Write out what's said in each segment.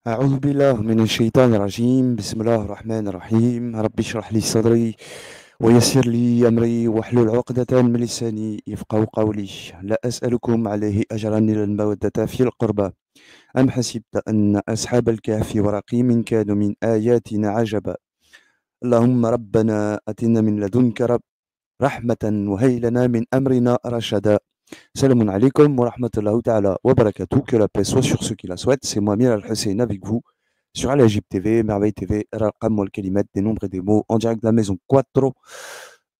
أعوذ بالله من الشيطان الرجيم بسم الله الرحمن الرحيم رب اشرح لي صدري ويسر لي أمري واحلل عقدة من لساني يفقه قولي لا أسألكم عليه أجرا إلا المودة في القربى أم حسبت أن أصحاب الكهف ورقيم كانوا من آياتنا عجبا اللهم ربنا أتنا من لدنك رحمة وهي لنا من أمرنا رشدا Salam alaikum wa rahmatullahi ta'ala wa barakatuh. Que la paix soit sur ceux qui la souhaitent. C'est moi, Amir Al-Hussein, avec vous sur Al-Ajib TV, Merveille TV, Al-Qam wal Kalimat, des nombres et des mots, en direct de la maison Quattro,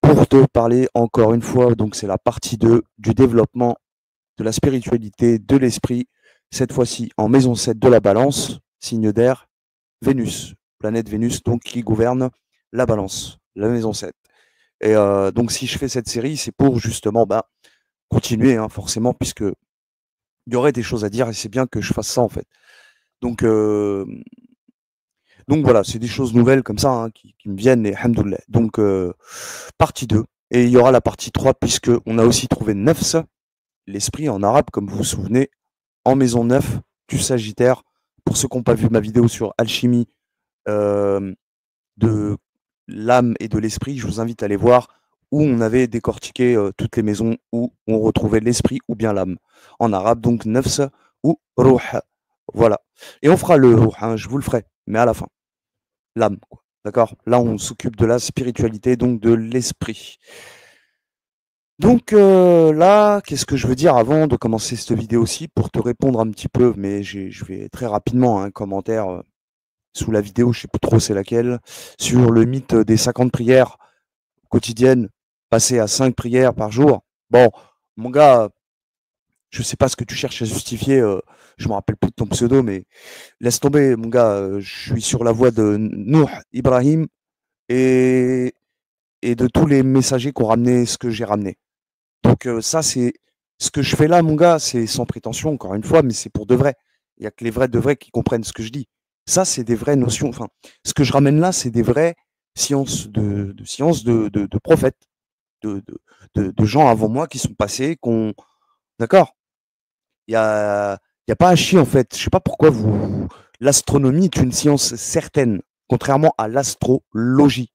pour te parler encore une fois. Donc, c'est la partie 2 du développement de la spiritualité, de l'esprit. Cette fois-ci, en maison 7 de la balance, signe d'air, Vénus, planète Vénus, donc qui gouverne la balance, la maison 7. Et donc, si je fais cette série, c'est pour justement continuer, hein, forcément, puisque il y aurait des choses à dire et c'est bien que je fasse ça en fait. Donc, euh, donc voilà, c'est des choses nouvelles comme ça, hein, qui me viennent et hamdoullah. Donc partie 2. Et il y aura la partie 3 puisque on a aussi trouvé Nefs, l'esprit en arabe, comme vous vous souvenez, en maison 9 du Sagittaire. Pour ceux qui n'ont pas vu ma vidéo sur alchimie euh, de l'âme et de l'esprit, je vous invite à aller voir où on avait décortiqué toutes les maisons où on retrouvait l'esprit ou bien l'âme. En arabe, donc nefs ou ruh. Voilà. Et on fera le ruh, hein, je vous le ferai, mais à la fin. L'âme, quoi. D'accord. Là, on s'occupe de la spiritualité, donc de l'esprit. Donc là, qu'est-ce que je veux dire avant de commencer cette vidéo-ci pour te répondre un petit peu, mais je vais très rapidement, un commentaire sous la vidéo, je sais plus trop c'est laquelle, sur le mythe des 50 prières quotidiennes, passer à 5 prières par jour. Bon, mon gars, je sais pas ce que tu cherches à justifier, je me rappelle plus de ton pseudo, mais laisse tomber, mon gars, je suis sur la voie de Nuh, Ibrahim et, et de tous les messagers qui ont ramené ce que j'ai ramené. Donc ça, c'est ce que je fais là, mon gars, c'est sans prétention, encore une fois, mais c'est pour de vrai. Il y a que les vrais de vrais qui comprennent ce que je dis. Ça, c'est des vraies notions. Enfin, ce que je ramène là, c'est des vraies sciences de sciences de prophètes, de, de, de gens avant moi qui sont passés, qu'on. D'accord. Il y a pas à chier en fait. Je sais pas pourquoi vous. L'astronomie est une science certaine, contrairement à l'astrologie.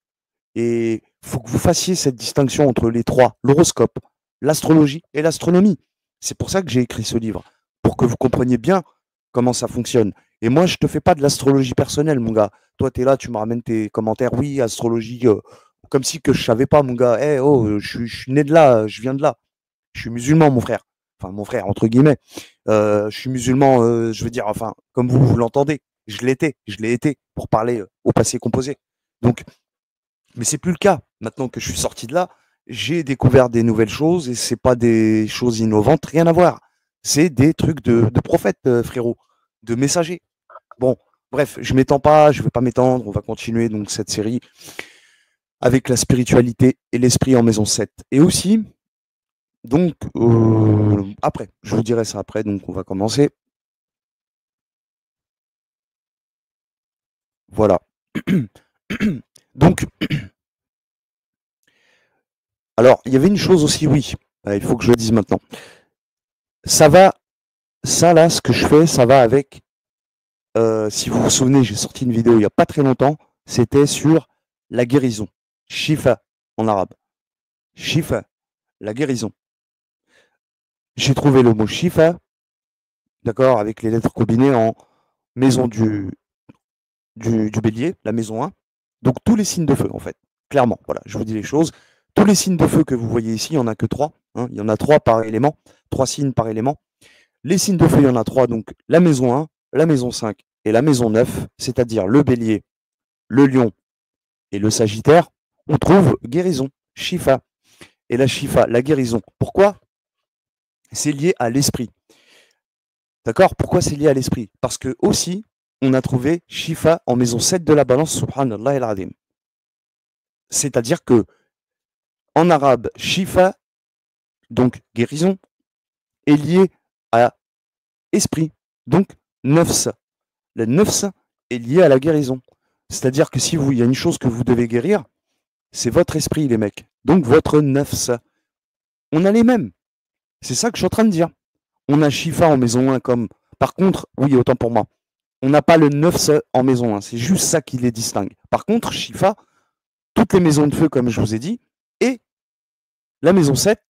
Et il faut que vous fassiez cette distinction entre les trois, l'horoscope, l'astrologie et l'astronomie. C'est pour ça que j'ai écrit ce livre, pour que vous compreniez bien comment ça fonctionne. Et moi, je te fais pas de l'astrologie personnelle, mon gars. Toi, tu es là, tu me ramènes tes commentaires. Oui, astrologie, comme si que je savais pas, mon gars. Eh, oh, je suis né de là, je viens de là. Je suis musulman, mon frère. Enfin, mon frère, entre guillemets. Je suis musulman, je veux dire, enfin, comme vous l'entendez. Je l'ai été, pour parler au passé composé. Donc, mais c'est plus le cas. Maintenant que je suis sorti de là, j'ai découvert des nouvelles choses et c'est pas des choses innovantes, rien à voir. C'est des trucs de prophètes, frérot, de messagers. Bon, bref, je m'étends pas, je vais pas m'étendre, on va continuer donc cette série avec la spiritualité et l'esprit en maison 7. Et aussi, donc, après, je vous dirai ça après, donc on va commencer. Voilà. Donc, alors, il y avait une chose aussi, oui, il faut que je le dise maintenant. Ça va, ça là, ce que je fais, ça va avec. Si vous vous souvenez, j'ai sorti une vidéo il n'y a pas très longtemps, c'était sur la guérison. Shifa en arabe. Shifa, la guérison. J'ai trouvé le mot Shifa, d'accord, avec les lettres combinées en maison du bélier, la maison 1. Donc tous les signes de feu, en fait. Clairement, voilà, je vous dis les choses. Tous les signes de feu que vous voyez ici, il n'y en a que 3. Hein, il y en a 3 par élément, 3 signes par élément. Les signes de feu, il y en a 3, donc la maison 1, la maison 5 et la maison 9, c'est-à-dire le bélier, le lion et le sagittaire, on trouve guérison, Shifa. Et la Shifa, la guérison, pourquoi? C'est lié à l'esprit. D'accord? Pourquoi c'est lié à l'esprit? Parce que aussi, on a trouvé Shifa en maison 7 de la balance, subhanallah el adim. C'est-à-dire que en arabe, Shifa, donc guérison, est lié à esprit. Donc, nefs. Le nefs est lié à la guérison. C'est-à-dire que si vous, il y a une chose que vous devez guérir, c'est votre esprit, les mecs. Donc, votre nefs. On a les mêmes. C'est ça que je suis en train de dire. On a Shifa en maison 1 comme. Par contre, oui, autant pour moi. on n'a pas le 9 en maison 1. C'est juste ça qui les distingue. Par contre, Shifa, toutes les maisons de feu, comme je vous ai dit, et la maison 7,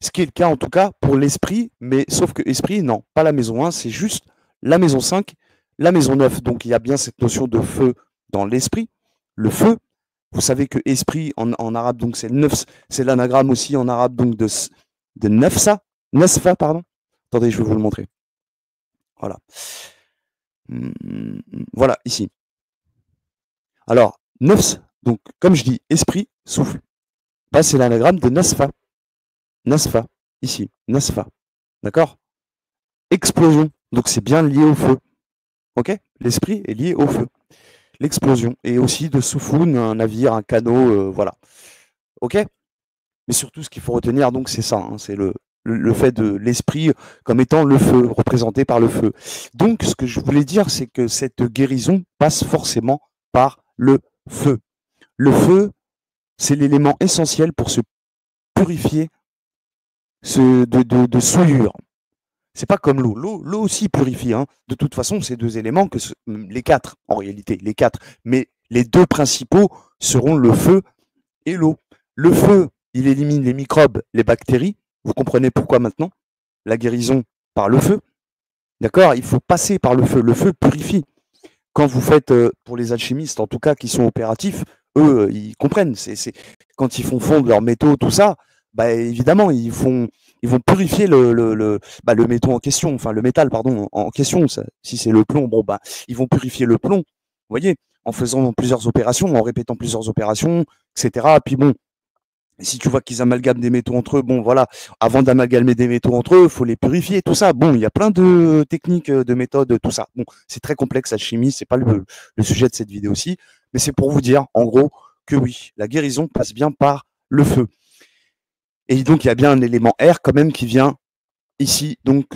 ce qui est le cas en tout cas pour l'esprit, mais sauf que esprit, non, pas la maison 1, c'est juste la maison 5, la maison 9. Donc il y a bien cette notion de feu dans l'esprit. Le feu, vous savez que esprit en arabe, donc c'est c'est l'anagramme aussi en arabe donc de nafsa, pardon. Attendez, je vais vous le montrer. Voilà. Voilà, ici. Alors, nafs, donc comme je dis, esprit, souffle. Bah, c'est l'anagramme de nasfa. Nasfa, ici, nasfa. D'accord? Explosion, donc c'est bien lié au feu. Ok? L'esprit est lié au feu. L'explosion. Et aussi de soufoun, un navire, un canot, voilà. Ok? Mais surtout, ce qu'il faut retenir, donc, c'est ça, hein, c'est le fait de l'esprit comme étant le feu, représenté par le feu. Donc, ce que je voulais dire, c'est que cette guérison passe forcément par le feu. Le feu, c'est l'élément essentiel pour se purifier de souillure. C'est pas comme l'eau. L'eau aussi purifie. Hein. De toute façon, ces deux éléments, les quatre, en réalité, les quatre. Mais les deux principaux seront le feu et l'eau. Le feu, il élimine les microbes, les bactéries. Vous comprenez pourquoi maintenant? La guérison par le feu. D'accord? Il faut passer par le feu. Le feu purifie. Quand vous faites, pour les alchimistes en tout cas, qui sont opératifs, eux, ils comprennent. Quand ils font fondre leurs métaux, tout ça, bah, évidemment, ils vont purifier le métaux en question, enfin le métal, pardon, en question. Ça, si c'est le plomb, bon, bah, ils vont purifier le plomb, vous voyez, en faisant plusieurs opérations, en répétant plusieurs opérations, etc. Puis bon, si tu vois qu'ils amalgament des métaux entre eux, bon voilà, avant d'amalgamer des métaux entre eux, il faut les purifier, tout ça. Bon, il y a plein de techniques, de méthodes, tout ça. Bon, c'est très complexe la chimie, c'est pas le sujet de cette vidéo-ci, mais c'est pour vous dire, en gros, que oui, la guérison passe bien par le feu. Et donc, il y a bien un élément R quand même qui vient ici, donc,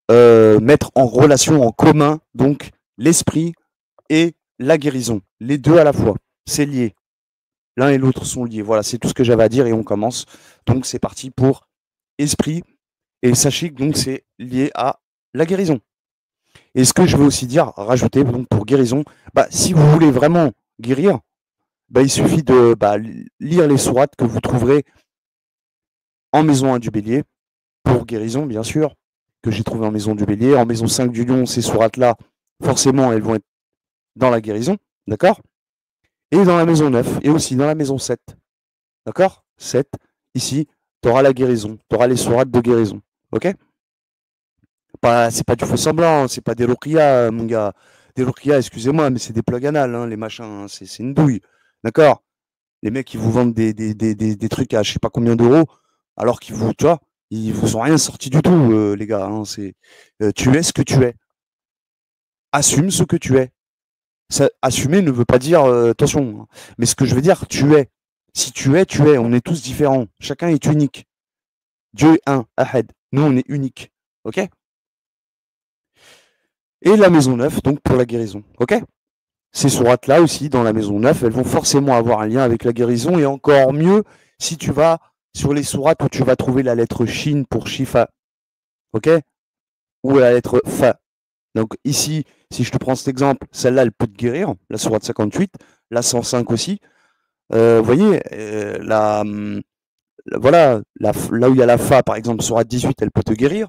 mettre en relation, en commun, donc, l'esprit et la guérison. Les deux à la fois. C'est lié. L'un et l'autre sont liés. Voilà, c'est tout ce que j'avais à dire et on commence. Donc, c'est parti pour esprit. Et sachez que donc c'est lié à la guérison. Et ce que je veux aussi dire, rajouter donc pour guérison, bah, si vous voulez vraiment guérir, bah, il suffit de lire les sourates que vous trouverez en maison 1 du bélier, pour guérison bien sûr, que j'ai trouvé en maison du bélier. En maison 5 du lion, ces sourates-là, forcément, elles vont être dans la guérison, d'accord? Et dans la maison 9, et aussi dans la maison 7, d'accord? 7, ici, tu auras la guérison, tu auras les sourates de guérison, ok? C'est pas du faux semblant, c'est pas des Ruqya, mon gars. Des Ruqya, excusez-moi, mais c'est des plugs anal, hein, les machins, hein, c'est une douille, d'accord? Les mecs, ils vous vendent des trucs à je sais pas combien d'euros, alors qu'ils vous, tu vois, ils vous ont rien sorti du tout, les gars. Hein, tu es ce que tu es. Assume ce que tu es. Ça, assumer ne veut pas dire attention, hein, mais ce que je veux dire, tu es. Si tu es, tu es. On est tous différents. Chacun est unique. Dieu est un, Ahad. Nous, on est unique. Ok? Et la maison 9, donc pour la guérison. Ok? Ces sourates-là aussi, dans la maison 9, elles vont forcément avoir un lien avec la guérison, et encore mieux si tu vas sur les sourates où tu vas trouver la lettre Shin pour Shifa, ok? Ou la lettre Fa. Donc ici, si je te prends cet exemple, celle-là, elle peut te guérir, la sourate 58, la 105 aussi. Vous voyez, voilà, là où il y a la Fa, par exemple, sourate 18, elle peut te guérir.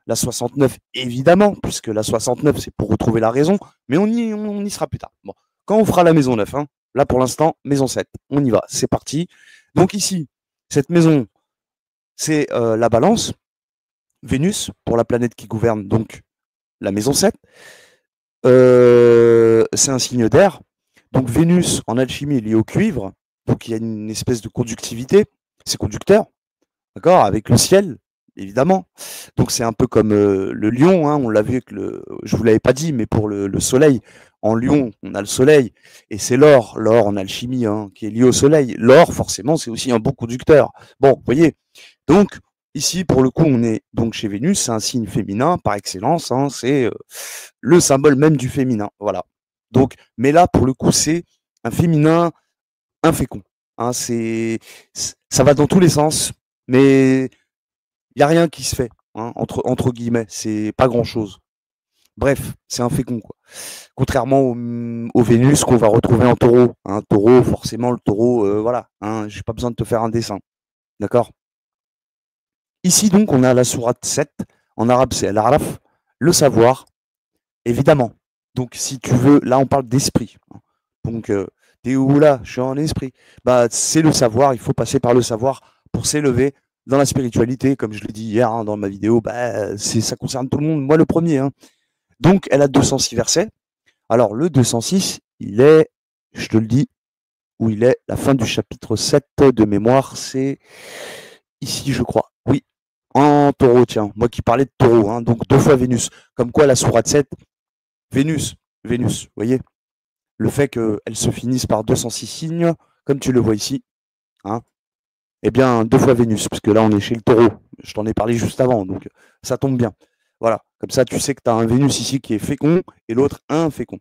La 69, évidemment, puisque la 69, c'est pour retrouver la raison, mais on y sera plus tard. Bon, quand on fera la maison 9, hein, là pour l'instant, maison 7, on y va, c'est parti. Donc ici, cette maison, c'est la balance, Vénus, pour la planète qui gouverne donc la maison 7. C'est un signe d'air. Donc Vénus, en alchimie, est liée au cuivre, donc il y a une espèce de conductivité, c'est conducteur, d'accord, avec le ciel, évidemment. Donc c'est un peu comme le lion, hein, on l'a vu avec je vous l'avais pas dit, mais pour le soleil, en lion, on a le soleil, et c'est l'or en alchimie, hein, qui est lié au soleil. L'or, forcément, c'est aussi un bon conducteur. Bon, vous voyez. Donc ici, pour le coup, on est donc chez Vénus, c'est un signe féminin par excellence, hein, c'est le symbole même du féminin, voilà. Donc, mais là, pour le coup, c'est un féminin infécond. Hein, ça va dans tous les sens, mais il n'y a rien qui se fait, hein, entre guillemets, c'est pas grand-chose. Bref, c'est un fécond, quoi. Contrairement au Vénus qu'on va retrouver en taureau. Hein, taureau, forcément, le taureau, voilà. Hein, j'ai pas besoin de te faire un dessin. D'accord? Ici, donc, on a la sourate 7. En arabe, c'est Al-Araf, le savoir, évidemment. Donc, si tu veux, là, on parle d'esprit. Donc, t'es où là? Je suis en esprit. Bah, c'est le savoir, il faut passer par le savoir pour s'élever dans la spiritualité. Comme je l'ai dit hier hein, dans ma vidéo, bah, ça concerne tout le monde, moi le premier. Hein. Donc, elle a 206 versets. Alors, le 206, il est, je te le dis, où il est, la fin du chapitre 7 de mémoire, c'est ici, je crois. Oui, en taureau, tiens. Moi qui parlais de taureau, hein, donc 2 fois Vénus. Comme quoi, la sourate 7, Vénus, Vénus, vous voyez le fait qu'elle se finisse par 206 signes, comme tu le vois ici, hein, eh bien, 2 fois Vénus, parce que là, on est chez le taureau. Je t'en ai parlé juste avant, donc ça tombe bien. Voilà, comme ça, tu sais que tu as un Vénus ici qui est fécond et l'autre infécond.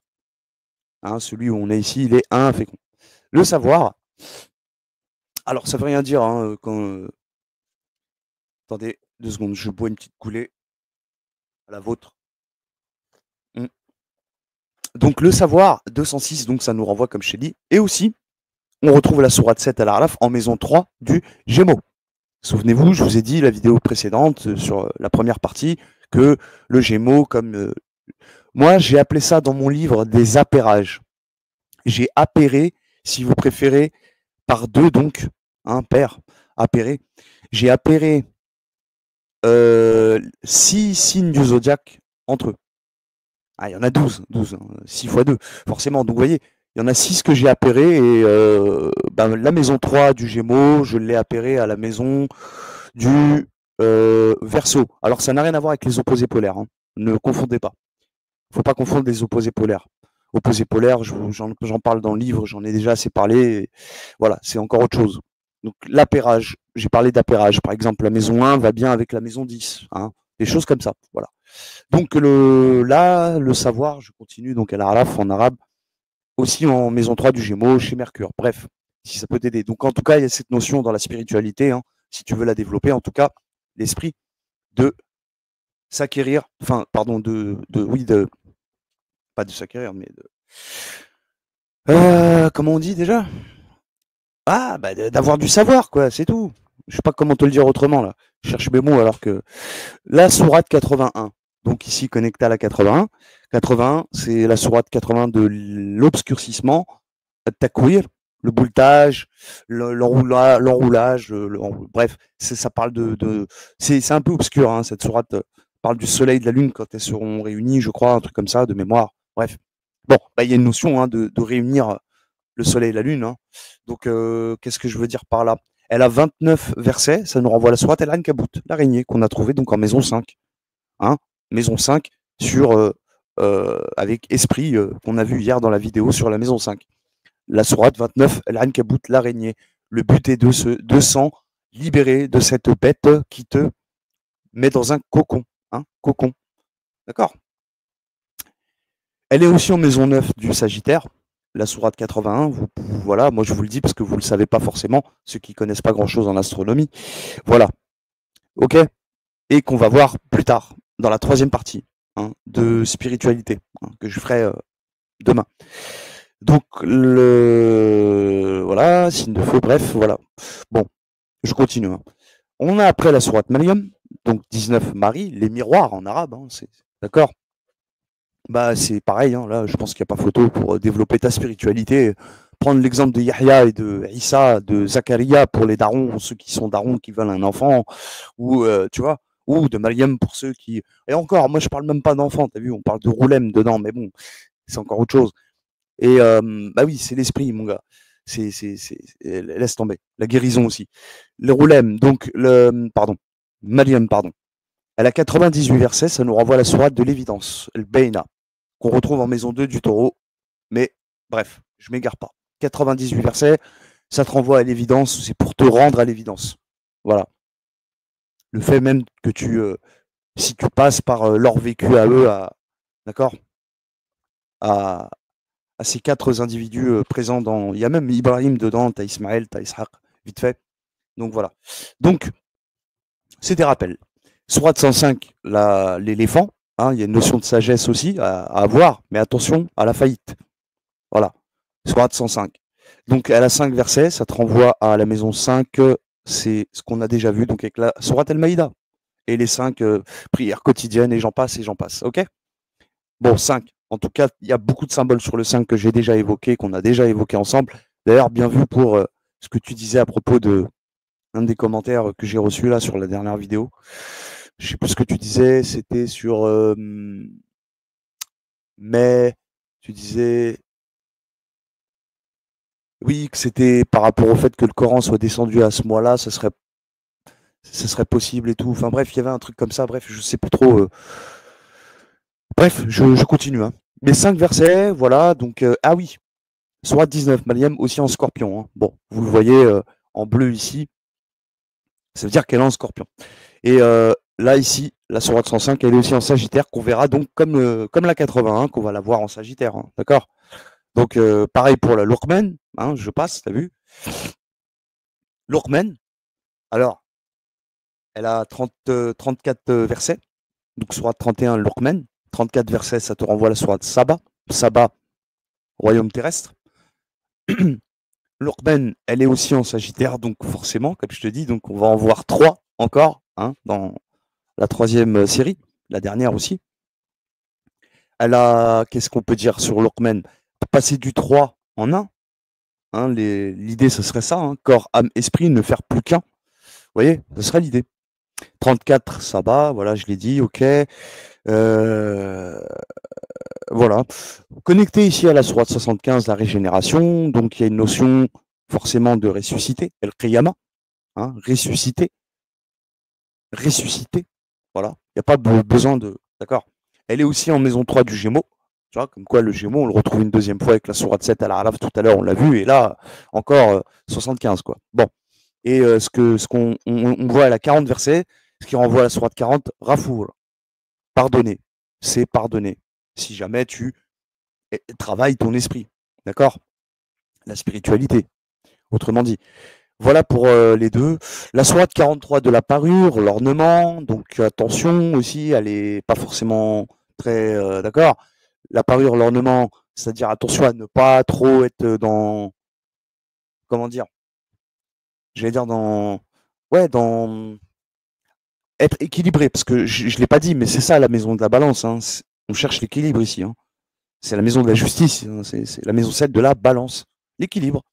Hein, celui où on est ici, il est infécond. Le savoir, alors ça veut rien dire hein, quand. Attendez 2 secondes, je bois une petite coulée à la vôtre. Mmh. Donc le savoir, 206, donc ça nous renvoie, comme je t'ai dit, et aussi, on retrouve la sourate 7 à l'Araf en maison 3 du Gémeaux. Souvenez-vous, je vous ai dit la vidéo précédente sur la première partie que le Gémeaux, comme moi j'ai appelé ça dans mon livre des appairages. J'ai appairé, si vous préférez, par 2 donc, hein, pair, appairé. J'ai appairé 6 signes du zodiaque entre eux. Ah, il y en a 12, 12, 6 fois 2, forcément. Donc vous voyez, il y en a 6 que j'ai appairé et ben, la maison 3 du Gémeaux, je l'ai appairé à la maison du Verseau. Alors ça n'a rien à voir avec les opposés polaires, hein. Ne confondez pas. Il ne faut pas confondre les opposés polaires. Opposés polaires, j'en parle dans le livre, j'en ai déjà assez parlé. Et voilà, c'est encore autre chose. Donc l'appairage, j'ai parlé d'appairage. Par exemple, la maison 1 va bien avec la maison 10. Hein, des choses comme ça. Voilà. Donc là, le savoir, je continue donc à l'Araf en arabe, aussi en maison 3 du Gémeaux, chez Mercure. Bref, si ça peut t'aider. Donc en tout cas, il y a cette notion dans la spiritualité, hein, si tu veux la développer, en tout cas, l'esprit de s'acquérir, enfin, pardon, oui, pas de s'acquérir, mais de. Comment on dit déjà? Ah, bah d'avoir du savoir, quoi, c'est tout. Je sais pas comment te le dire autrement, là. Je cherche mes mots alors que. La sourate 81. Donc ici, connecté à la 81. 81, c'est la sourate 80 de l'obscurcissement, Takwir, le bouletage, l'enroulage, bref, ça parle c'est un peu obscur, hein, cette sourate parle du soleil et de la lune quand elles seront réunies, je crois, un truc comme ça, de mémoire. Bref. Bon, bah, il y a une notion hein, de réunir le soleil et la lune. Hein. Donc, qu'est-ce que je veux dire par là? Elle a 29 versets, ça nous renvoie à la sourate El-Ankabut, l'araignée qu'on a trouvée donc en maison 5. Hein, maison 5 sur, avec Esprit, qu'on a vu hier dans la vidéo sur la maison 5. La sourate 29, Al-Ankabut, l'araignée. Le but est de s'en libérer de cette bête qui te met dans un cocon. Hein, cocon. D'accord? Elle est aussi en maison 9 du Sagittaire, la sourate 81. Voilà, moi je vous le dis parce que vous ne le savez pas forcément, ceux qui connaissent pas grand-chose en astronomie. Voilà. OK? Et qu'on va voir plus tard, dans la troisième partie hein, de spiritualité, hein, que je ferai demain. Donc, voilà, signe de feu, bref, voilà. Bon, je continue. Hein. On a après la sourate Maryam, donc 19 Marie, les miroirs en arabe, hein, d'accord? Bah, c'est pareil, hein, là, je pense qu'il n'y a pas photo pour développer ta spiritualité. Prendre l'exemple de Yahya et de Issa, de Zacharia pour les darons, ceux qui sont darons, qui veulent un enfant, ou, tu vois, ou de Maryam pour ceux qui. Et encore, moi, je parle même pas d'enfant, t'as vu, on parle de roulem dedans, mais bon, c'est encore autre chose. Et bah oui, c'est l'esprit, mon gars. Laisse tomber. La guérison aussi. Le roulem, donc, pardon, Maryam, pardon. Elle a 98 versets, ça nous renvoie à la sourate de l'évidence, le Beina, qu'on retrouve en maison 2 du taureau. Mais bref, je m'égare pas. 98 versets, ça te renvoie à l'évidence, c'est pour te rendre à l'évidence. Voilà. Le fait même que si tu passes par leur vécu à eux, d'accord, à ces 4 individus présents dans. Il y a même Ibrahim dedans, tu as Ismaël, tu as Ishaq, vite fait. Donc voilà. Donc, c'est des rappels. Sourate 105, l'éléphant, Hein, il y a une notion de sagesse aussi à avoir, mais attention à la faillite. Voilà. Sourate 105. Donc, elle a 5 versets, ça te renvoie à la maison 5, c'est ce qu'on a déjà vu, donc avec la Sourate Al-Maïda. Et les 5 prières quotidiennes, et j'en passe, et j'en passe. OK? Bon, 5. En tout cas, il y a beaucoup de symboles sur le 5 que j'ai déjà évoqué, qu'on a déjà évoqué ensemble. D'ailleurs, bien vu pour ce que tu disais à propos de un des commentaires que j'ai reçu là sur la dernière vidéo. Je sais plus ce que tu disais, c'était sur mais tu disais oui, que c'était par rapport au fait que le Coran soit descendu à ce mois-là, ça serait possible et tout. Enfin bref, il y avait un truc comme ça. Bref, je sais plus trop. Bref, je continue. Hein. Mais 5 versets, voilà. Donc ah oui, Sourate 19, Mariam aussi en Scorpion. Hein. Bon, vous le voyez en bleu ici. Ça veut dire qu'elle est en Scorpion. Et là ici, la Sourate 105, elle est aussi en Sagittaire, qu'on verra donc comme la 81, qu'on va la voir en Sagittaire. Hein. D'accord. Donc pareil pour la Lourkmen. Hein, je passe, t'as vu. Lourkmen. Alors, elle a 34 versets. Donc, Sourate 31, Lourkmen. 34 versets, ça te renvoie à la Sourate Saba. Saba, royaume terrestre. Lourkmen, elle est aussi en Sagittaire, donc forcément, comme je te dis, donc on va en voir 3 encore hein, dans la 3e série, la dernière aussi. Elle a, qu'est-ce qu'on peut dire sur Lourkmen? Passer du 3 en 1. Hein, l'idée, ce serait ça, hein, corps, âme, esprit, ne faire plus qu'un. Vous voyez, ce serait l'idée. 34, ça va, voilà, je l'ai dit, ok. Voilà. Connecté ici à la sourate 75, la régénération, donc il y a une notion forcément de ressusciter, El Qiyama, hein, ressusciter, ressusciter, voilà. Il n'y a pas besoin de. D'accord. Elle est aussi en maison 3 du Gémeaux, tu vois, comme quoi le Gémeaux, on le retrouve une deuxième fois avec la sourate 7 à la Araf tout à l'heure, on l'a vu, et là, encore 75, quoi. Bon. Et ce qu'on on voit à la 40 verset, ce qui renvoie à la sourate 40, Rafour, pardonner, c'est pardonner. Si jamais tu travailles ton esprit, d'accord? La spiritualité, autrement dit. Voilà pour les deux. La sourate 43 de la parure, l'ornement, donc attention aussi, elle est pas forcément très d'accord. La parure, l'ornement, c'est-à-dire attention à ne pas trop être dans, comment dire, j'allais dire dans, ouais, dans être équilibré, parce que je l'ai pas dit, mais c'est ça la maison de la balance. Hein. On cherche l'équilibre ici. Hein. C'est la maison de la justice, hein. C'est la maison 7 de la balance, l'équilibre.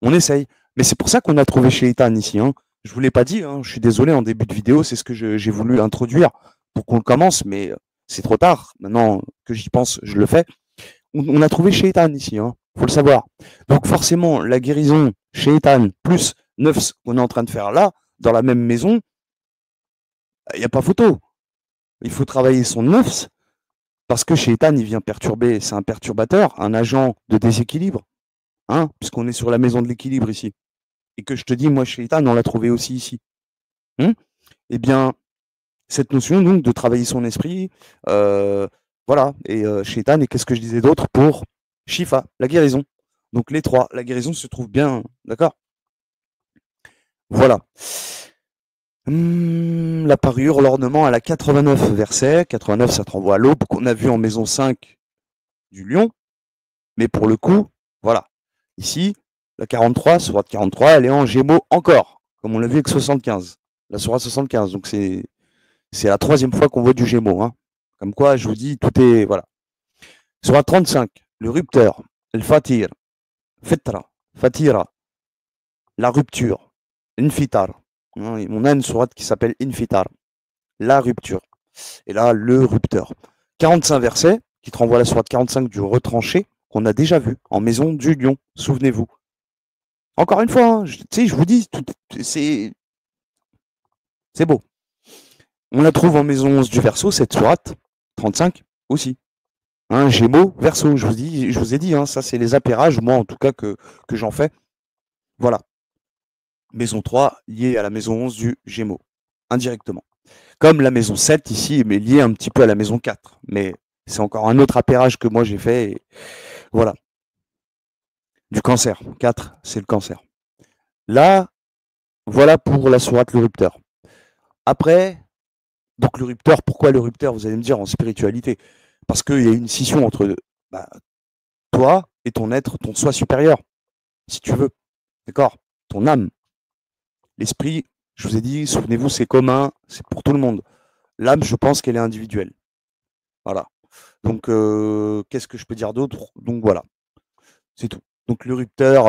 On essaye. Mais c'est pour ça qu'on a trouvé chez Ethan ici. Hein. Je vous l'ai pas dit, hein. Je suis désolé en début de vidéo, c'est ce que j'ai voulu introduire pour qu'on le commence, mais c'est trop tard. Maintenant que j'y pense, je le fais. On a trouvé chez Ethan ici, hein. Faut le savoir. Donc forcément, la guérison chez Ethan plus 9 qu'on est en train de faire là, dans la même maison, il n'y a pas photo. Il faut travailler son 9 parce que chez Ethan, il vient perturber, c'est un perturbateur, un agent de déséquilibre, hein, puisqu'on est sur la maison de l'équilibre ici. Et que je te dis, moi, chez Ethan, on l'a trouvé aussi ici. Eh bien, cette notion donc de travailler son esprit, voilà, et chez Ethan, et qu'est-ce que je disais d'autre pour Shifa, la guérison. Donc les 3, la guérison se trouve bien, d'accord? Voilà. La parure, l'ornement, elle a 89 versets. 89, ça te renvoie à l'aube qu'on a vu en maison 5 du lion. Mais pour le coup, voilà. Ici, la 43, sourate 43, elle est en Gémeaux encore, comme on l'a vu avec 75. La sourate 75. Donc c'est la 3e fois qu'on voit du Gémeaux. Hein. Comme quoi, je vous dis, tout est. Voilà. Sourate 35, le rupteur, le fatir, fitra, fatira, la rupture, infitar. Hein, on a une sourate qui s'appelle infitar, la rupture. Et là, le rupteur. 45 versets qui te renvoient à la sourate 45 du retranché qu'on a déjà vu en maison du lion. Souvenez-vous. Encore une fois, hein, je vous dis, c'est beau. On la trouve en maison 11 du Verseau, cette sourate 35 aussi. Hein, Gémeaux, Verseau, je vous ai dit, hein, ça c'est les appairages, moi en tout cas que j'en fais. Voilà. Maison 3 liée à la maison 11 du Gémeaux, indirectement. Comme la maison 7 ici, mais liée un petit peu à la maison 4. Mais c'est encore un autre appairage que moi j'ai fait. Et voilà. Du cancer. 4, c'est le cancer. Là, voilà pour la sourate le rupteur. Après, Donc le rupteur, pourquoi le rupteur? Vous allez me dire en spiritualité. Parce qu'il y a une scission entre bah, toi et ton être, ton soi supérieur, si tu veux. D'accord? Ton âme. L'esprit, je vous ai dit, souvenez-vous, c'est commun, c'est pour tout le monde. L'âme, je pense qu'elle est individuelle. Voilà. Donc, qu'est-ce que je peux dire d'autre? Donc voilà, c'est tout. Donc le rupteur,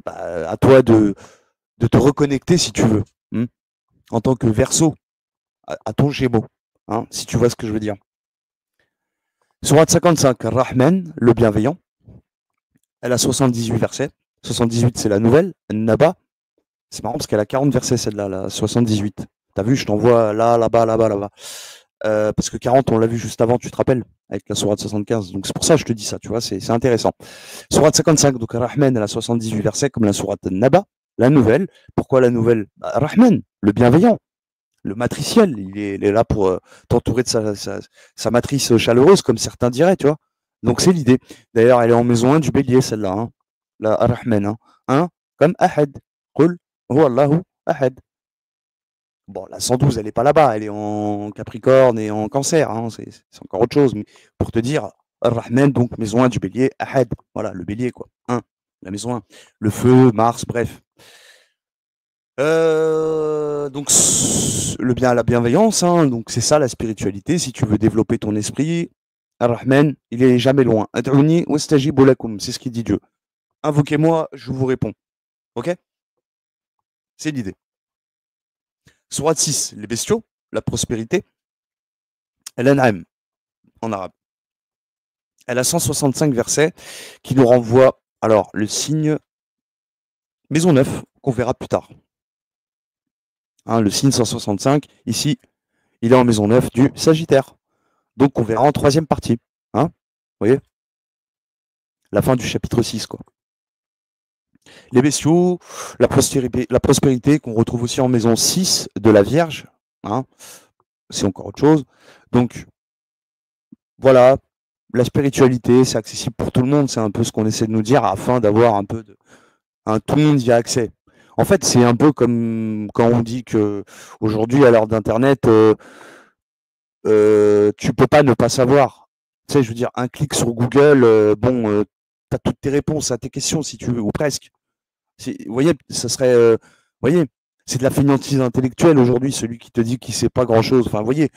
bah, à toi de te reconnecter si tu veux, en tant que Verseau, à ton Gémeaux, si tu vois ce que je veux dire. Sourate 55, Rahman, le bienveillant, elle a 78 versets. 78, c'est la nouvelle, Naba. C'est marrant parce qu'elle a 40 versets celle-là, la 78. T'as vu, je t'envoie là, là-bas, là-bas, là-bas. Parce que 40, on l'a vu juste avant, tu te rappelles, avec la sourate 75. Donc c'est pour ça que je te dis ça, tu vois, c'est intéressant. Sourate 55, donc Rahman, elle a 78 versets, comme la sourate Naba, la nouvelle. Pourquoi la nouvelle? Rahman, le bienveillant, le matriciel, il est là pour t'entourer de sa matrice chaleureuse, comme certains diraient, tu vois. Donc c'est l'idée. D'ailleurs, elle est en maison 1 du bélier, celle-là, la Rahman. Comme Ahad. Qul huwa Allahu Ahad. Bon, la 112, elle n'est pas là-bas, elle est en Capricorne et en Cancer, c'est encore autre chose. Mais pour te dire, Ar-Rahman, donc maison 1 du bélier, Ahad, voilà, le bélier, quoi. La maison 1. Le feu, Mars, bref. Donc, la bienveillance, donc c'est ça la spiritualité. Si tu veux développer ton esprit, Ar-Rahman, il est jamais loin. Ad'ouni wastajibu lakum, c'est ce qu'il dit Dieu. Invoquez-moi, je vous réponds. Ok? C'est l'idée. Sourate 6, les bestiaux, la prospérité. Al-An'am, en arabe. Elle a 165 versets qui nous renvoient, alors, le signe maison 9, qu'on verra plus tard. Le signe 165, ici, il est en maison 9 du Sagittaire. Donc, on verra en troisième partie. Vous voyez? La fin du chapitre 6, quoi. Les bestiaux, la prospérité qu'on retrouve aussi en maison 6 de la Vierge. C'est encore autre chose. Donc, voilà, la spiritualité, c'est accessible pour tout le monde. C'est un peu ce qu'on essaie de nous dire afin d'avoir un peu de... tout le monde y a accès. En fait, c'est un peu comme quand on dit que aujourd'hui, à l'heure d'Internet, tu peux pas ne pas savoir. Tu sais, je veux dire, un clic sur Google, tu as toutes tes réponses à tes questions, si tu veux, ou presque. Vous voyez, ça serait, voyez, c'est de la fainéantise intellectuelle aujourd'hui, celui qui te dit qu'il sait pas grand-chose. Enfin, vous voyez,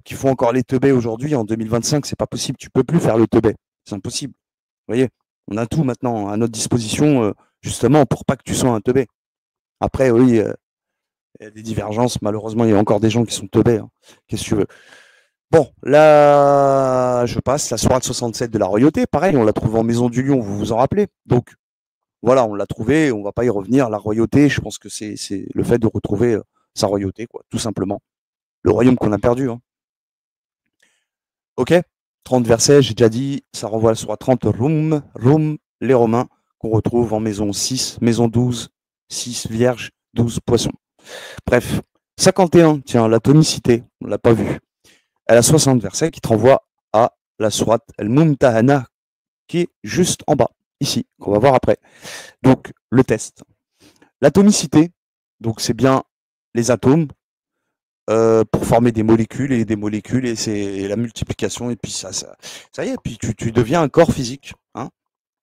qui font encore les teubés aujourd'hui, en 2025, c'est pas possible. Tu peux plus faire le teubé. C'est impossible. Vous voyez, on a tout maintenant à notre disposition, justement, pour pas que tu sois un teubé. Après, oui, il y a des divergences. Malheureusement, il y a encore des gens qui sont teubés. Qu'est-ce que tu veux? Bon, là, je passe. La sourate 67 de la royauté, pareil, on l'a trouvé en Maison du Lion, vous vous en rappelez? Donc, voilà, on l'a trouvé, on va pas y revenir. La royauté, je pense que c'est le fait de retrouver sa royauté, quoi, tout simplement. Le royaume qu'on a perdu. Ok? 30 versets, j'ai déjà dit, ça renvoie à la sourate 30, Roum, les Romains, qu'on retrouve en maison 6, maison 12, 6 vierges, 12 poissons. Bref, 51, tiens, l'atomicité, on l'a pas vu. Elle a 60 versets qui te renvoient à la sourate Al-Mumtahana, qui est juste en bas, ici, qu'on va voir après. Donc, le test. L'atomicité, donc c'est bien les atomes pour former des molécules, et c'est la multiplication, et puis ça y est, puis tu deviens un corps physique.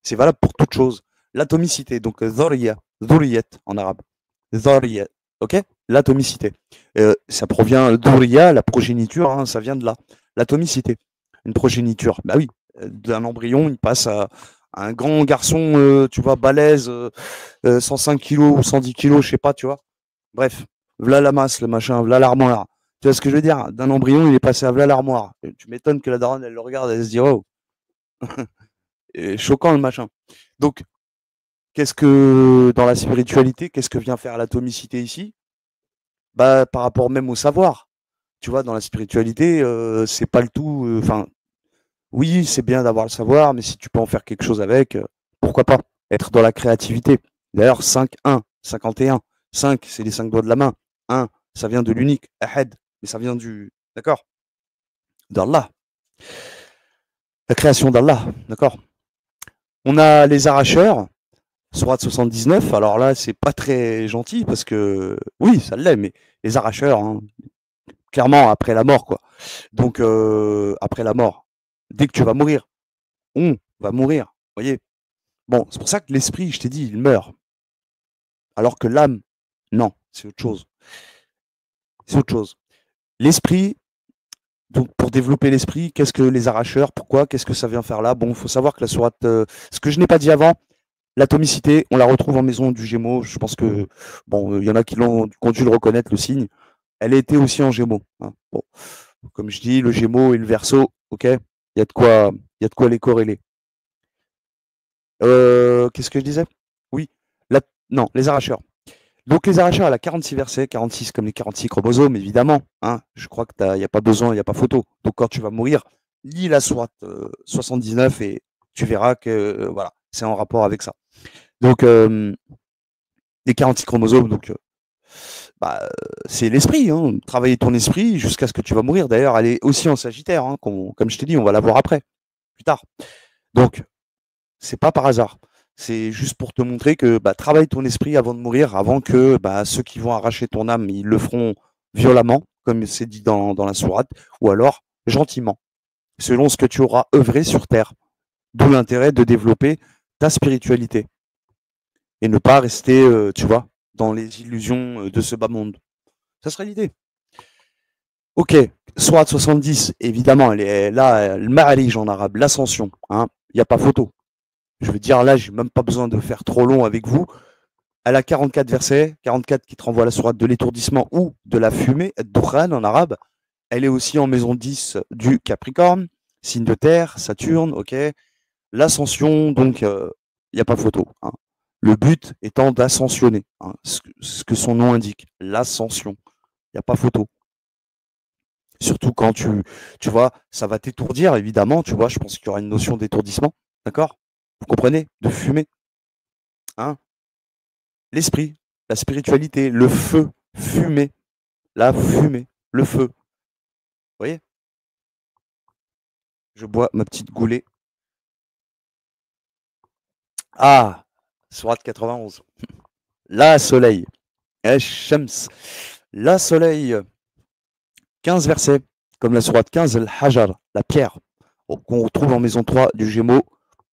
C'est valable pour toute chose. L'atomicité, donc dhurriya, dhurriyat en arabe. Dhurriya, ok? L'atomicité. Ça provient, dhurriya, la progéniture, ça vient de là. L'atomicité. Une progéniture, bah oui, d'un embryon, il passe à un grand garçon, tu vois, balèze, 105 kilos ou 110 kilos, je sais pas, tu vois. Bref, v'là la masse, le machin, v'là l'armoire. Tu vois ce que je veux dire? D'un embryon, il est passé à v'là l'armoire. Tu m'étonnes que la daronne, elle le regarde, elle se dit, oh, choquant le machin. Donc, qu'est-ce que, dans la spiritualité, qu'est-ce que vient faire l'atomicité ici? Bah, par rapport même au savoir. Tu vois, dans la spiritualité, c'est pas le tout. Enfin, oui, c'est bien d'avoir le savoir, mais si tu peux en faire quelque chose avec, pourquoi pas? Être dans la créativité. D'ailleurs, 5-1, 51. 5, c'est les 5 doigts de la main. 1, ça vient de l'unique, Ahad, mais ça vient du. D'accord? D'Allah. La création d'Allah, d'accord? On a les arracheurs, sourate 79. Alors là, c'est pas très gentil parce que, oui, ça l'est, mais les arracheurs, clairement après la mort, quoi. Donc, après la mort, dès que tu vas mourir, on va mourir, vous voyez? Bon, c'est pour ça que l'esprit, je t'ai dit, il meurt. Alors que l'âme, non, c'est autre chose. C'est autre chose. L'esprit, donc pour développer l'esprit, qu'est-ce que les arracheurs? Pourquoi? Qu'est-ce que ça vient faire là? Bon, il faut savoir que la sourate, ce que je n'ai pas dit avant, l'atomicité, on la retrouve en maison du Gémeaux. Je pense que, bon, il y en a qui ont dû le reconnaître, le signe. Elle était aussi en Gémeaux, hein. Bon, comme je dis, le Gémeaux et le Verseau, ok, il y a de quoi les corréler. Qu'est-ce que je disais? Oui, non, les arracheurs. Donc les arracheurs, elle a 46 versets, 46 comme les 46 chromosomes, évidemment, hein. Je crois que il n'y a pas besoin, il n'y a pas photo. Donc quand tu vas mourir, lis la sourate 79 et tu verras que voilà, c'est en rapport avec ça. Donc les 46 chromosomes, donc bah, c'est l'esprit, hein. Travailler ton esprit jusqu'à ce que tu vas mourir. D'ailleurs, elle est aussi en Sagittaire, hein, comme je t'ai dit, on va la voir après, plus tard. Donc, c'est pas par hasard. C'est juste pour te montrer que bah, travaille ton esprit avant de mourir, avant que bah, ceux qui vont arracher ton âme, ils le feront violemment, comme c'est dit dans la sourate, ou alors gentiment, selon ce que tu auras œuvré sur terre. D'où l'intérêt de développer ta spiritualité et ne pas rester, tu vois, dans les illusions de ce bas monde. Ça serait l'idée. Ok, sourate 70, évidemment, elle est là, le ma'arij en arabe, l'ascension, hein, il n'y a pas photo. Je veux dire, là, j'ai même pas besoin de faire trop long avec vous. Elle a 44 versets, 44 qui te renvoient à la sourate de l'étourdissement ou de la fumée, Dukhan en arabe. Elle est aussi en maison 10 du Capricorne, signe de terre, Saturne, ok. L'ascension, donc, il n'y a pas photo, hein. Le but étant d'ascensionner, hein, ce que son nom indique, l'ascension. Il n'y a pas photo. Surtout quand tu vois, ça va t'étourdir, évidemment, tu vois, je pense qu'il y aura une notion d'étourdissement, d'accord? Vous comprenez? De fumée, hein? L'esprit, la spiritualité, le feu, fumée, la fumée, le feu. Vous voyez? Je bois ma petite goulée. Ah, sourate 91. La soleil. Shams. La soleil. 15 versets. Comme la sourate 15, le hajar, la pierre. Qu'on retrouve en maison 3 du Gémeaux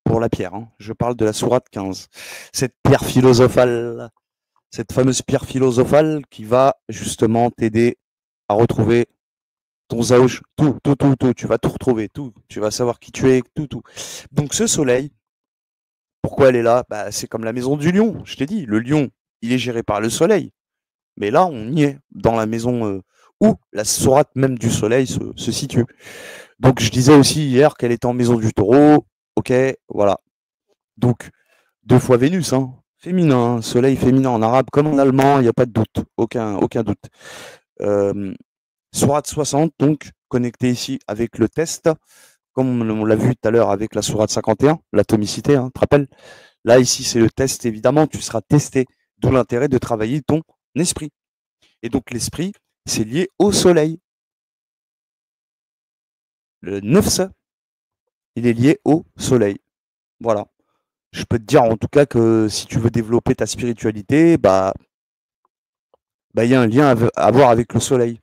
pour la pierre, hein. Je parle de la sourate 15. Cette pierre philosophale, cette fameuse pierre philosophale qui va justement t'aider à retrouver ton zaouch, tout, tu vas tout retrouver, tout, tu vas savoir qui tu es, tout. Donc ce soleil, pourquoi elle est là? Bah, c'est comme la maison du lion, je t'ai dit, le lion, il est géré par le soleil. Mais là, on y est, dans la maison où la sourate même du soleil se situe. Donc je disais aussi hier qu'elle était en maison du taureau, ok, voilà. Donc, 2 fois Vénus, hein, féminin, hein, soleil féminin en arabe comme en allemand, il n'y a pas de doute, aucun doute. Sourate 60, donc, connecté ici avec le test, comme on l'a vu tout à l'heure avec la sourate 51, l'atomicité, hein, tu te rappelles? Là, ici, c'est le test, évidemment, tu seras testé, d'où l'intérêt de travailler ton esprit. Et donc, l'esprit, c'est lié au soleil. Le nefs, il est lié au soleil. Voilà. Je peux te dire en tout cas que si tu veux développer ta spiritualité, bah, il y a un lien à voir avec le soleil.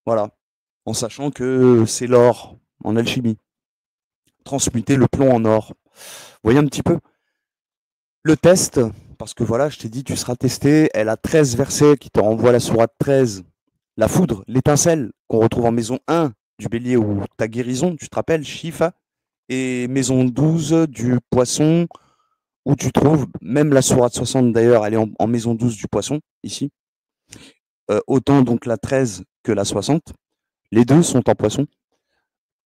Voilà. En sachant que c'est l'or en alchimie. Transmuter le plomb en or. Vous voyez un petit peu? Le test, parce que voilà, je t'ai dit, tu seras testé. Elle a 13 versets qui te renvoient à la sourate 13. La foudre, l'étincelle, qu'on retrouve en maison 1 du bélier ou ta guérison, tu te rappelles, Shifa. Et maison 12 du poisson, où tu trouves, même la sourate 60 d'ailleurs, elle est en maison 12 du poisson, ici. Autant donc la 13 que la 60. Les deux sont en poisson.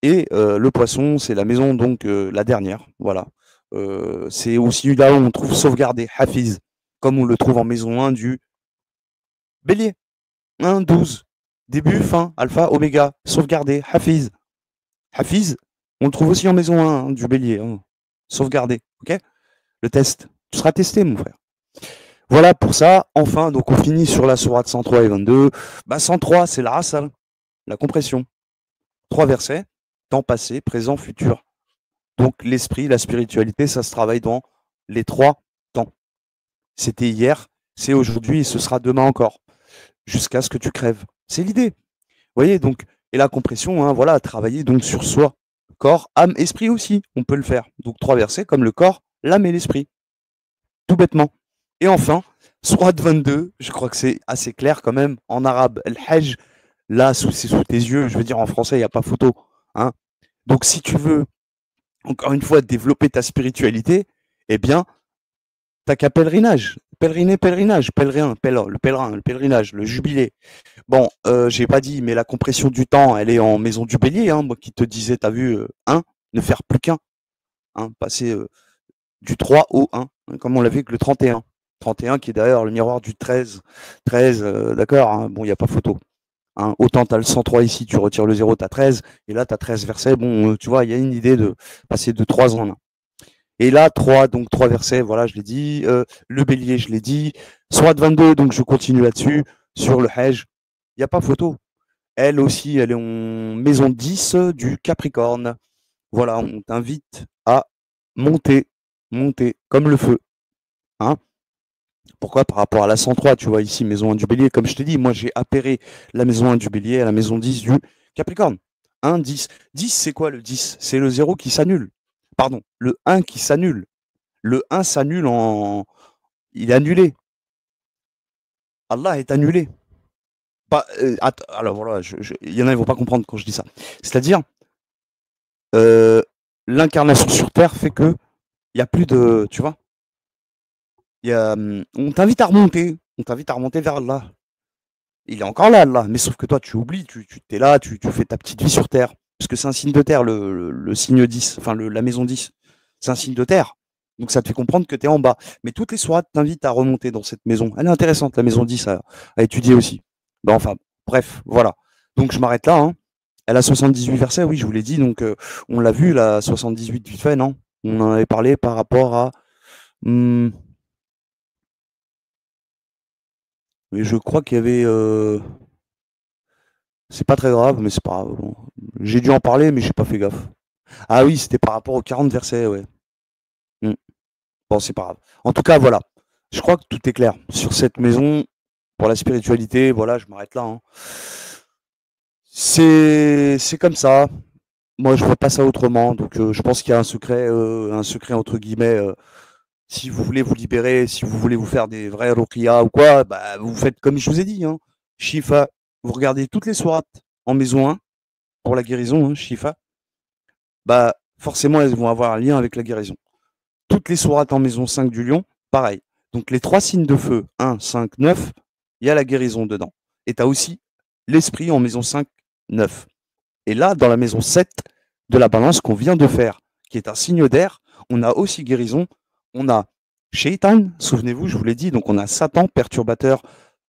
Et le poisson, c'est la maison, donc la dernière. Voilà. C'est aussi là où on trouve sauvegardé, Hafiz, comme on le trouve en maison 1 du bélier. 1, 12. Début, fin, alpha, oméga, sauvegardé, Hafiz. Hafiz, on le trouve aussi en maison 1 du bélier, hein, sauvegardé. Ok? Le test. Tu seras testé, mon frère. Voilà pour ça. Enfin, donc on finit sur la sourate 103 et 22. 103, c'est la rasal, la compression. 3 versets, temps passé, présent, futur. Donc l'esprit, la spiritualité, ça se travaille dans les 3 temps. C'était hier, c'est aujourd'hui et ce sera demain encore. Jusqu'à ce que tu crèves. C'est l'idée. voyez, donc, et la compression, hein, voilà, travailler donc sur soi, corps, âme, esprit aussi, on peut le faire. Donc 3 versets comme le corps, l'âme et l'esprit, tout bêtement. Et enfin, sourate 22, je crois que c'est assez clair quand même, en arabe, el-hajj, là, c'est sous tes yeux, je veux dire en français, il n'y a pas photo. Hein. Donc si tu veux, encore une fois, développer ta spiritualité, eh bien, t'as qu'à pèlerinage. Pèleriner, pèlerinage, le pèlerinage, le jubilé. Bon, j'ai pas dit, mais la compression du temps, elle est en maison du bélier, hein, moi qui te disais, t'as vu, ne faire plus qu'un, hein, passer du 3 au 1, hein, comme on l'a vu avec le 31. 31 qui est d'ailleurs le miroir du 13. 13, d'accord, hein, bon, il n'y a pas photo. Hein. Autant tu as le 103 ici, tu retires le 0, tu as 13, et là tu as 13 versets. Bon, tu vois, il y a une idée de passer de 3 en 1. Et là, 3, donc 3 versets, voilà, je l'ai dit. Le bélier, je l'ai dit. Soit 22, donc je continue là-dessus. Sur le Hajj, il n'y a pas photo. Elle aussi, elle est en maison 10 du Capricorne. Voilà, on t'invite à monter, monter, comme le feu. Hein. Pourquoi? Par rapport à la 103, tu vois, ici, maison 1 du bélier. Comme je te dis, moi, j'ai appairé la maison 1 du bélier à la maison 10 du Capricorne. 1, 10. 10, c'est quoi le 10? C'est le 0 qui s'annule. Pardon, le 1 qui s'annule. Le 1 s'annule en. Il est annulé. Allah est annulé. Pas, alors voilà, il y en a qui ne vont pas comprendre quand je dis ça. C'est-à-dire, euh, l'incarnation sur Terre fait que il n'y a plus de. Tu vois, on t'invite à remonter. On t'invite à remonter vers Allah. Il est encore là, Allah. Mais sauf que toi, tu oublies, tu es là, tu fais ta petite vie sur Terre. Parce que c'est un signe de Terre, le signe 10, enfin la maison 10. C'est un signe de Terre. Donc ça te fait comprendre que tu es en bas. Mais toutes les sourates t'invitent à remonter dans cette maison. Elle est intéressante, la maison 10, à étudier aussi. Ben, enfin, bref, voilà. Donc je m'arrête là. Hein. Elle a 78 versets, oui, je vous l'ai dit. Donc on l'a vu, la 78 vite fait, non? On en avait parlé par rapport à. Mais je crois qu'il y avait. C'est pas très grave, mais c'est pas grave. Bon. J'ai dû en parler, mais j'ai pas fait gaffe. Ah oui, c'était par rapport aux 40 versets, ouais. Mm. Bon, c'est pas grave. En tout cas, voilà. Je crois que tout est clair sur cette maison. Pour la spiritualité, voilà, je m'arrête là. Hein. C'est comme ça. Moi, je vois pas ça autrement. Donc, je pense qu'il y a un secret entre guillemets. Si vous voulez vous libérer, si vous voulez vous faire des vrais ruqya ou quoi, bah, vous faites comme je vous ai dit. Hein. Shifa, vous regardez toutes les sourates en maison 1 pour la guérison, hein, Shifa. Bah, forcément, elles vont avoir un lien avec la guérison. Toutes les sourates en maison 5 du lion, pareil. Donc les 3 signes de feu, 1, 5, 9, il y a la guérison dedans. Et tu as aussi l'esprit en maison 5, 9. Et là, dans la maison 7 de la balance qu'on vient de faire, qui est un signe d'air, on a aussi guérison. On a Shaitan, souvenez-vous, je vous l'ai dit, donc on a Satan, perturbateur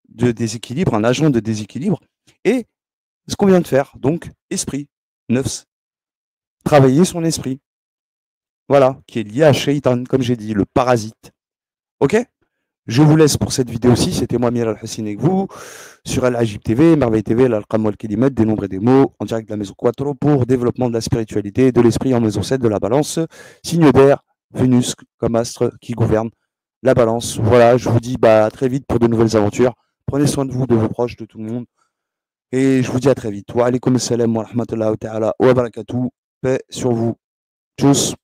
de déséquilibre, un agent de déséquilibre. Et ce qu'on vient de faire, donc esprit, 9, travailler son esprit. Voilà, qui est lié à Shaitan, comme j'ai dit, le parasite. Ok? Je vous laisse pour cette vidéo-ci. C'était moi, Miel Al-Hassine, avec vous, sur Al-Ajib TV, Merveille TV, l'Al-Qam wal-Kelimat, des nombres et des mots, en direct de la maison Quattro, pour développement de la spiritualité, de l'esprit en maison 7 de la balance, signe d'air, Vénus comme astre qui gouverne la balance. Voilà, je vous dis à très vite pour de nouvelles aventures. Prenez soin de vous, de vos proches, de tout le monde. Et je vous dis à très vite. Wa alaikum salam wa rahmatullahi wa ta'ala wa barakatuh. Paix sur vous. Tchuss.